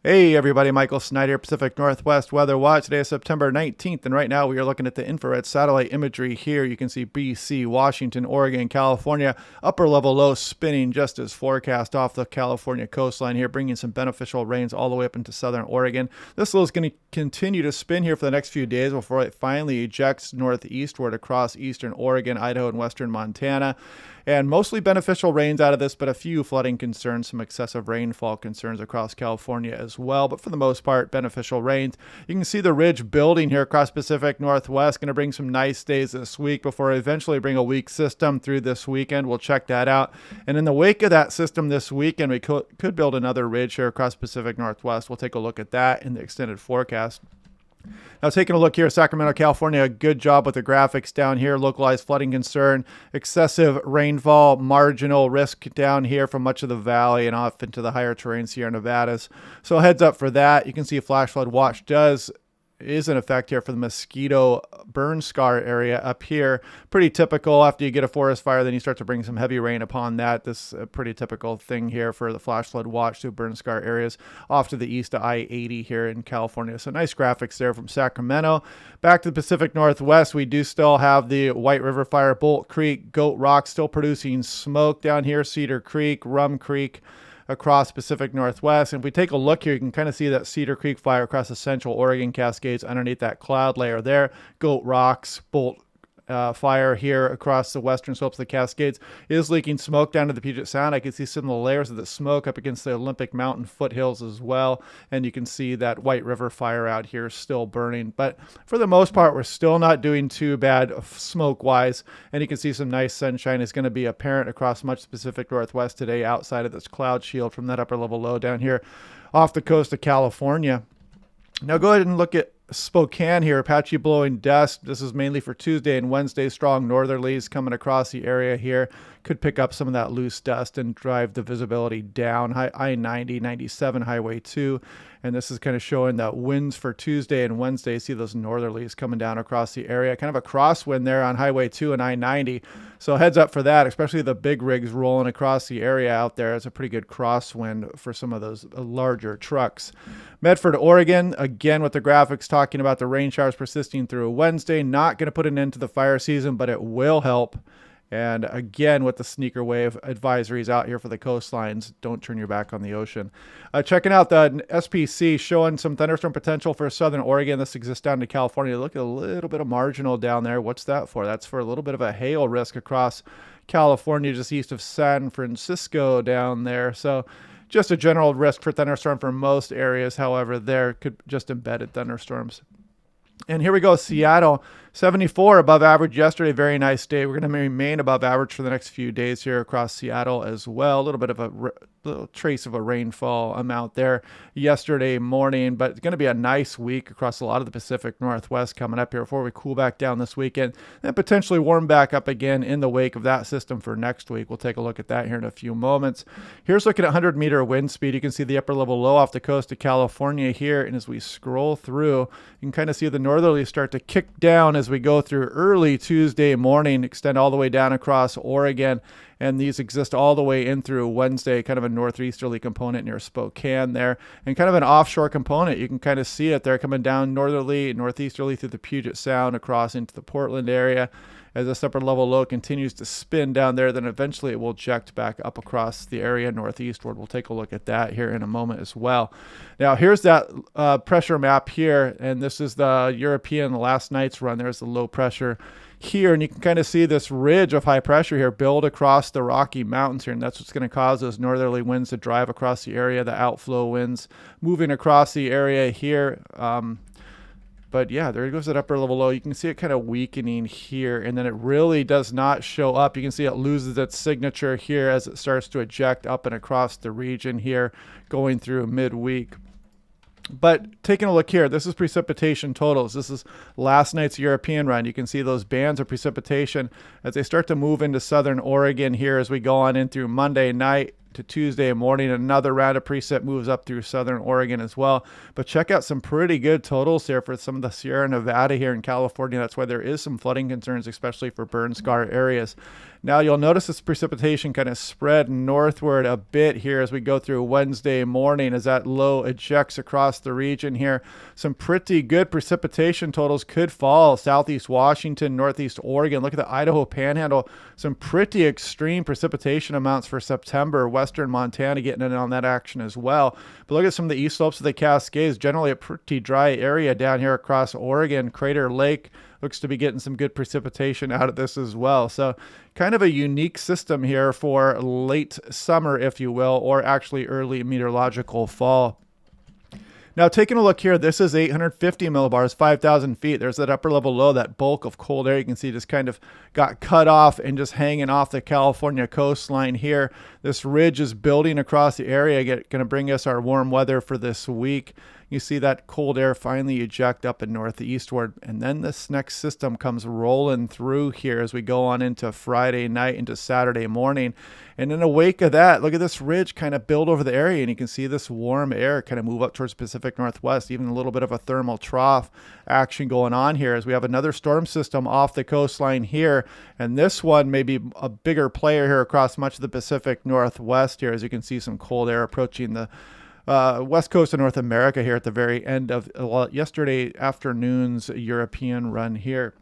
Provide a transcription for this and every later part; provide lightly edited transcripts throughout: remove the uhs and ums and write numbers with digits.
Hey everybody, Michael Snyder, Pacific Northwest Weather Watch. Today is September 19th, and right now we are looking at the infrared satellite imagery here. You can see BC, Washington, Oregon, California, upper level low spinning just as forecast off the California coastline here, bringing some beneficial rains all the way up into southern Oregon. This low is going to continue to spin here for the next few days before it finally ejects northeastward across eastern Oregon, Idaho, and western Montana. And mostly beneficial rains out of this, but a few flooding concerns, some excessive rainfall concerns across California as well. But for the most part, beneficial rains. You can see the ridge building here across Pacific Northwest. Going to bring some nice days this week before I eventually bring a weak system through this weekend. We'll check that out. And in the wake of that system this weekend, we could build another ridge here across Pacific Northwest. We'll take a look at that in the extended forecast. Now, taking a look here, Sacramento, California, good job with the graphics down here. Localized flooding concern, excessive rainfall, marginal risk down here from much of the valley and off into the higher terrain Sierra Nevadas. So heads up for that. You can see a flash flood watch is in effect here for the mosquito burn scar area up here. Pretty typical. After you get a forest fire, then you start to bring some heavy rain upon that. This is a pretty typical thing here for the flash flood watch to burn scar areas off to the east of I-80 here in California. So nice graphics there from Sacramento. Back to the Pacific Northwest, we do still have the White River Fire, Bolt Creek, Goat Rock still producing smoke down here, Cedar Creek, Rum Creek, across Pacific Northwest. And if we take a look here, you can kind of see that Cedar Creek fire across the central Oregon Cascades underneath that cloud layer there. Goat Rocks, Bolt fire here across the western slopes of the Cascades is leaking smoke down to the Puget Sound. I can see some of the layers of the smoke up against the Olympic Mountain foothills as well. And you can see that White River fire out here still burning. But for the most part, we're still not doing too bad smoke-wise. And you can see some nice sunshine is going to be apparent across much of the Pacific Northwest today outside of this cloud shield from that upper level low down here off the coast of California. Now go ahead and look at Spokane here, patchy blowing dust. This is mainly for Tuesday and Wednesday. Strong northerlies coming across the area here. Could pick up some of that loose dust and drive the visibility down. I-90, 97, Highway 2. And this is kind of showing that winds for Tuesday and Wednesday. See those northerlies coming down across the area. Kind of a crosswind there on Highway 2 and I-90. So heads up for that, especially the big rigs rolling across the area out there. It's a pretty good crosswind for some of those larger trucks. Medford, Oregon, again with the graphics talking about the rain showers persisting through Wednesday. Not going to put an end to the fire season, but it will help. And again, with the sneaker wave advisories out here for the coastlines, don't turn your back on the ocean. Checking out the SPC showing some thunderstorm potential for southern Oregon. This exists down to California. Look at a little bit of marginal down there. What's that for? That's for a little bit of a hail risk across California, just east of San Francisco down there. So just a general risk for thunderstorm for most areas. However, there could just embedded thunderstorms. And here we go, Seattle, 74 above average yesterday. Very nice day. We're going to remain above average for the next few days here across Seattle as well. A little bit of a little trace of a rainfall amount there yesterday morning, but it's going to be a nice week across a lot of the Pacific Northwest coming up here before we cool back down this weekend and potentially warm back up again in the wake of that system for next week. We'll take a look at that here in a few moments. Here's looking at 100-meter wind speed. You can see the upper level low off the coast of California here, and as we scroll through, you can kind of see the northerlies start to kick down as we go through early Tuesday morning, extend all the way down across Oregon. And these exist all the way in through Wednesday, kind of a northeasterly component near Spokane there, and kind of an offshore component. You can kind of see it there coming down northerly, northeasterly through the Puget Sound across into the Portland area. As this upper level low continues to spin down there, then eventually it will eject back up across the area northeastward. We'll take a look at that here in a moment as well. Now, here's that pressure map here, and this is the European last night's run. There's the low pressure here, and you can kind of see this ridge of high pressure here build across the Rocky Mountains here, and that's what's going to cause those northerly winds to drive across the area, the outflow winds moving across the area here. But yeah, there goes that upper level low. You can see it kind of weakening here, and then it really does not show up. You can see it loses its signature here as it starts to eject up and across the region here going through midweek. But taking a look here, this is precipitation totals. This is last night's European run. You can see those bands of precipitation as they start to move into southern Oregon here as we go on in through Monday night. to Tuesday morning. Another round of precip moves up through southern Oregon as well. But check out some pretty good totals here for some of the Sierra Nevada here in California. That's why there is some flooding concerns, especially for burn scar areas. Now you'll notice this precipitation kind of spread northward a bit here as we go through Wednesday morning as that low ejects across the region here. Some pretty good precipitation totals could fall southeast Washington, northeast Oregon. Look at the Idaho Panhandle. Some pretty extreme precipitation amounts for September. Western Montana getting in on that action as well. But look at some of the east slopes of the Cascades. Generally a pretty dry area down here across Oregon. Crater Lake looks to be getting some good precipitation out of this as well. So kind of a unique system here for late summer, if you will, or actually early meteorological fall. Now, taking a look here, this is 850 millibars, 5,000 feet. There's that upper level low, that bulk of cold air you can see just kind of got cut off and just hanging off the California coastline here. This ridge is building across the area, going to bring us our warm weather for this week. You see that cold air finally eject up and northeastward, and then this next system comes rolling through here as we go on into Friday night into Saturday morning. And in the wake of that, look at this ridge kind of build over the area, and you can see this warm air kind of move up towards Pacific Northwest, even a little bit of a thermal trough action going on here as we have another storm system off the coastline here. And this one may be a bigger player here across much of the Pacific Northwest here, as you can see some cold air approaching the west coast of North America here at the very end of yesterday afternoon's European run here.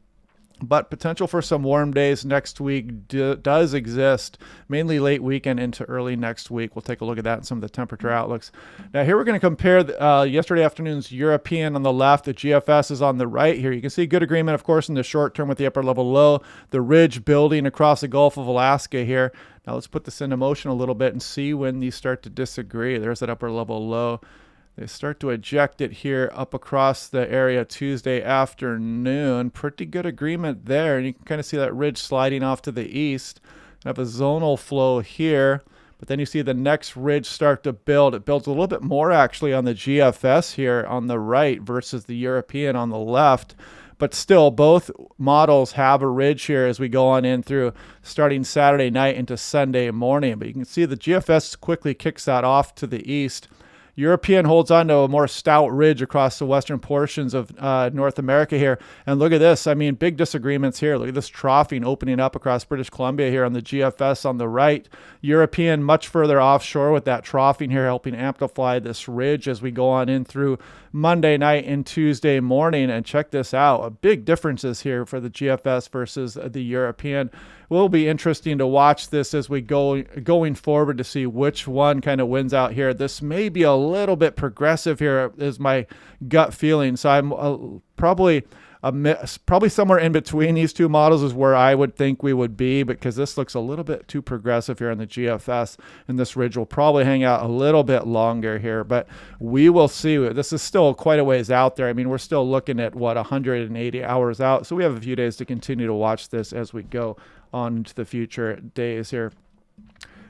But potential for some warm days next week does exist, mainly late weekend into early next week. We'll take a look at that and some of the temperature outlooks. Now here we're going to compare yesterday afternoon's European on the left. The GFS is on the right here. You can see good agreement, of course, in the short term with the upper level low, the ridge building across the Gulf of Alaska here. Now let's put this into motion a little bit and see when these start to disagree. There's that upper level low. They start to eject it here up across the area Tuesday afternoon. Pretty good agreement there. And you can kind of see that ridge sliding off to the east. I have a zonal flow here. But then you see the next ridge start to build. It builds a little bit more actually on the GFS here on the right versus the European on the left. But still, both models have a ridge here as we go on in through starting Saturday night into Sunday morning. But you can see the GFS quickly kicks that off to the east. European holds on to a more stout ridge across the western portions of North America here. And look at this. I mean, big disagreements here. Look at this troughing opening up across British Columbia here on the GFS on the right. European much further offshore with that troughing here helping amplify this ridge as we go on in through Monday night and Tuesday morning. And check this out. Big differences here for the GFS versus the European. Will be interesting to watch this as we going forward to see which one kind of wins out here. This may be a little bit progressive here is my gut feeling. So I'm probably somewhere in between these two models is where I would think we would be, because this looks a little bit too progressive here on the GFS, and this ridge will probably hang out a little bit longer here, but we will see. This is still quite a ways out there. I mean, we're still looking at 180 hours out. So we have a few days to continue to watch this as we go on into the future days here.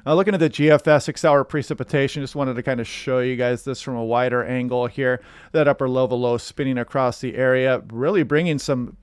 Looking at the GFS 6-hour precipitation, just wanted to kind of show you guys this from a wider angle here. That upper level low spinning across the area, really bringing some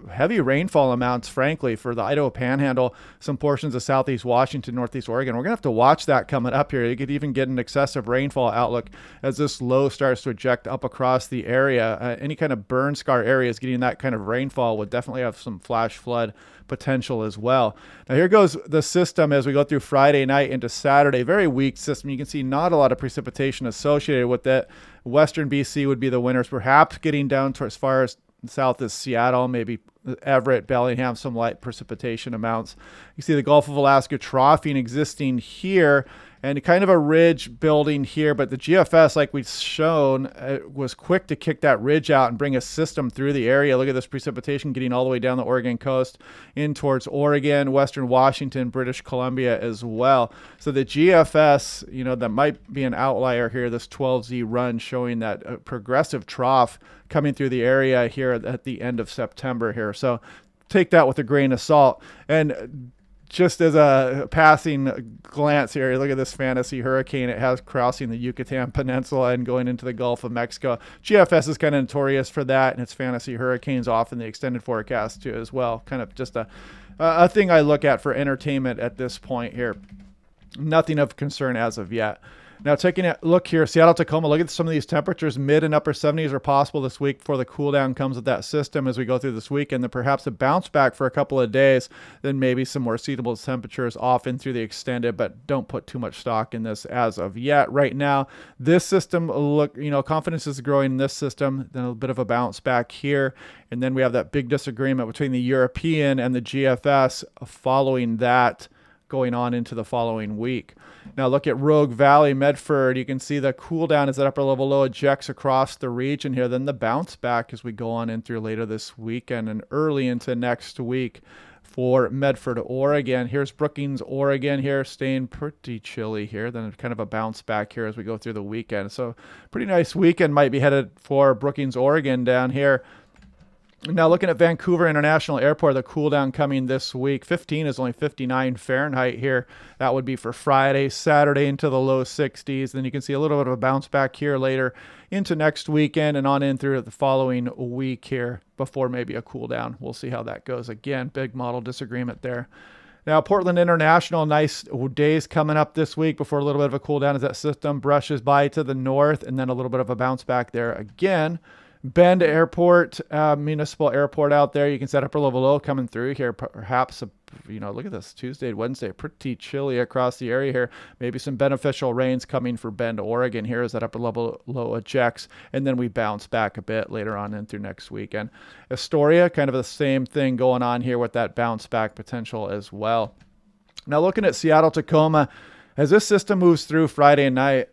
heavy rainfall amounts, frankly, for the Idaho Panhandle, some portions of southeast Washington, northeast Oregon. We're going to have to watch that coming up here. You could even get an excessive rainfall outlook as this low starts to eject up across the area. Any kind of burn scar areas getting that kind of rainfall would definitely have some flash flood potential as well. Now here goes the system as we go through Friday night into Saturday. Very weak system. You can see not a lot of precipitation associated with it. Western BC would be the winners, perhaps getting down to as far as south as Seattle, maybe Everett, Bellingham, some light precipitation amounts. You see the Gulf of Alaska troughing existing here, and kind of a ridge building here, but the GFS, like we've shown, was quick to kick that ridge out and bring a system through the area. Look at this precipitation getting all the way down the Oregon coast in towards Oregon, western Washington, British Columbia as well. So the GFS, that might be an outlier here, this 12Z run showing that progressive trough coming through the area here at the end of September here. So take that with a grain of salt. And just as a passing glance here, look at this fantasy hurricane it has crossing the Yucatan Peninsula and going into the Gulf of Mexico. GFS is kind of notorious for that, and its fantasy hurricanes off in the extended forecast too as well. Kind of just a thing I look at for entertainment at this point here. Nothing of concern as of yet. Now, taking a look here, Seattle, Tacoma, look at some of these temperatures. Mid and upper 70s are possible this week before the cool down comes with that system as we go through this weekend. Then perhaps a bounce back for a couple of days. Then maybe some more suitable temperatures off in through the extended, but don't put too much stock in this as of yet. Right now, this system, look, confidence is growing in this system. Then a bit of a bounce back here. And then we have that big disagreement between the European and the GFS following that, going on into the following week. Now look at Rogue Valley, Medford. You can see the cool down as that upper level low ejects across the region here. Then the bounce back as we go on in through later this weekend and early into next week for Medford, Oregon. Here's Brookings, Oregon here, staying pretty chilly here. Then kind of a bounce back here as we go through the weekend. So pretty nice weekend might be headed for Brookings, Oregon down here. Now looking at Vancouver International Airport, the cool down coming this week. 15 is only 59 Fahrenheit here. That would be for Friday, Saturday into the low 60s. Then you can see a little bit of a bounce back here later into next weekend and on in through the following week here before maybe a cool down. We'll see how that goes. Again, big model disagreement there. Now, Portland International, nice days coming up this week before a little bit of a cool down as that system brushes by to the north and then a little bit of a bounce back there again. Bend Airport, municipal airport out there. You can set upper level low coming through here. Perhaps, look at this, Tuesday, Wednesday, pretty chilly across the area here. Maybe some beneficial rains coming for Bend, Oregon here as that upper level low ejects. And then we bounce back a bit later on in through next weekend. Astoria, kind of the same thing going on here with that bounce back potential as well. Now looking at Seattle, Tacoma, as this system moves through Friday night,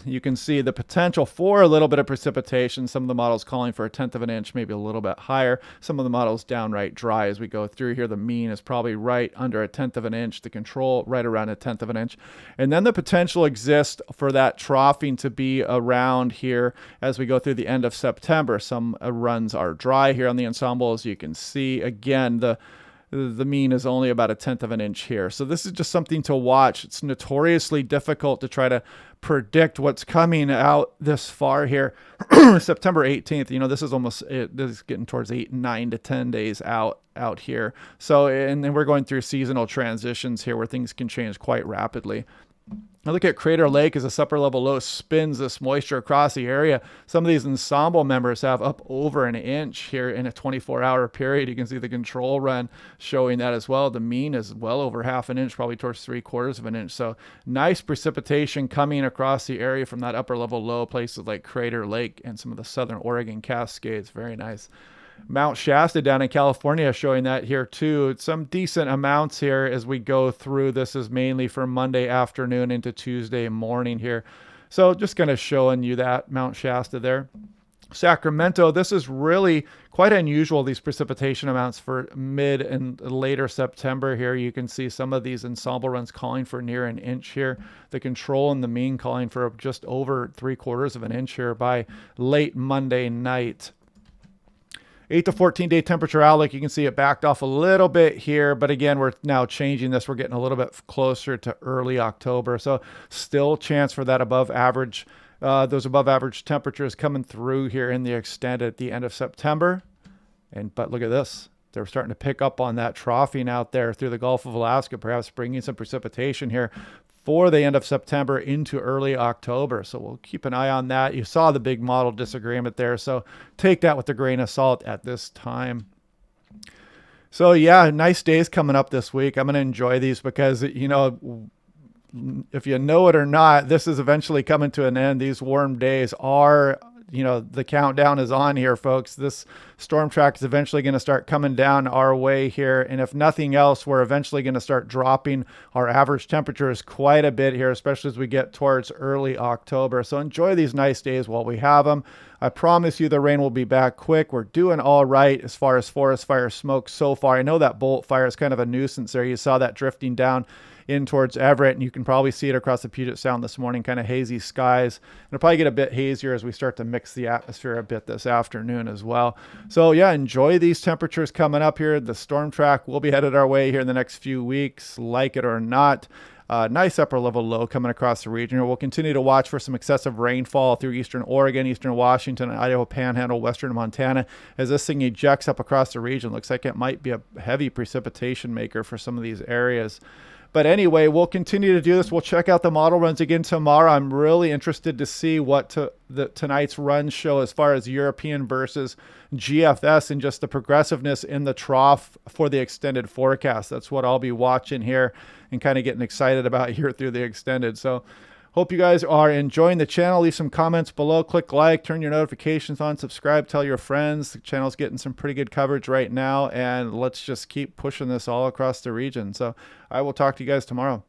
you can see the potential for a little bit of precipitation. Some of the models calling for 1/10 of an inch, maybe a little bit higher. Some of the models downright dry as we go through here. The mean is probably right under 1/10 of an inch. The control right around 1/10 of an inch. And then the potential exists for that troughing to be around here as we go through the end of September. Some runs are dry here on the ensemble. As you can see, again, the mean is only about 1/10 of an inch here. So this is just something to watch. It's notoriously difficult to try to predict what's coming out this far here. September 18th, this is this is getting towards 9 to 10 days out here. So, and then we're going through seasonal transitions here where things can change quite rapidly. Now look at Crater Lake as this upper level low spins this moisture across the area. Some of these ensemble members have up over an inch here in a 24-hour period. You can see the control run showing that as well. The mean is well over 1/2 an inch, probably towards 3/4 of an inch. So nice precipitation coming across the area from that upper level low, places like Crater Lake and some of the southern Oregon Cascades. Very nice. Mount Shasta down in California showing that here too. Some decent amounts here as we go through. This is mainly for Monday afternoon into Tuesday morning here. So just kind of showing you that Mount Shasta there. Sacramento, this is really quite unusual, these precipitation amounts for mid and later September here. You can see some of these ensemble runs calling for near an inch here. The control and the mean calling for just over 3/4 of an inch here by late Monday night. 8 to 14 day temperature outlook. You can see it backed off a little bit here, but again, we're now changing this. We're getting a little bit closer to early October. So still chance for that above average, those above average temperatures coming through here in the extent at the end of September. But look at this. They're starting to pick up on that troughing out there through the Gulf of Alaska, perhaps bringing some precipitation here for the end of September into early October. So we'll keep an eye on that. You saw the big model disagreement there, so take that with a grain of salt at this time. So yeah, nice days coming up this week. I'm going to enjoy these because, if you know it or not, this is eventually coming to an end. These warm days are, the countdown is on here, folks. This storm track is eventually going to start coming down our way here. And if nothing else, we're eventually going to start dropping our average temperatures quite a bit here, especially as we get towards early October. So enjoy these nice days while we have them. I promise you the rain will be back quick. We're doing all right as far as forest fire smoke so far. I know that bolt fire is kind of a nuisance there. You saw that drifting down in towards Everett, and you can probably see it across the Puget Sound this morning, kind of hazy skies. It'll probably get a bit hazier as we start to mix the atmosphere a bit this afternoon as well. So yeah, enjoy these temperatures coming up here. The storm track will be headed our way here in the next few weeks, like it or not. Nice upper level low coming across the region. We'll continue to watch for some excessive rainfall through eastern Oregon, eastern Washington, Idaho Panhandle, western Montana. As this thing ejects up across the region, looks like it might be a heavy precipitation maker for some of these areas. But anyway, we'll continue to do this. We'll check out the model runs again tomorrow. I'm really interested to see what tonight's runs show as far as European versus GFS and just the progressiveness in the trough for the extended forecast. That's what I'll be watching here and kind of getting excited about here through the extended. So hope you guys are enjoying the channel. Leave some comments below, click like, turn your notifications on, subscribe, tell your friends. The channel's getting some pretty good coverage right now, and let's just keep pushing this all across the region. So I will talk to you guys tomorrow.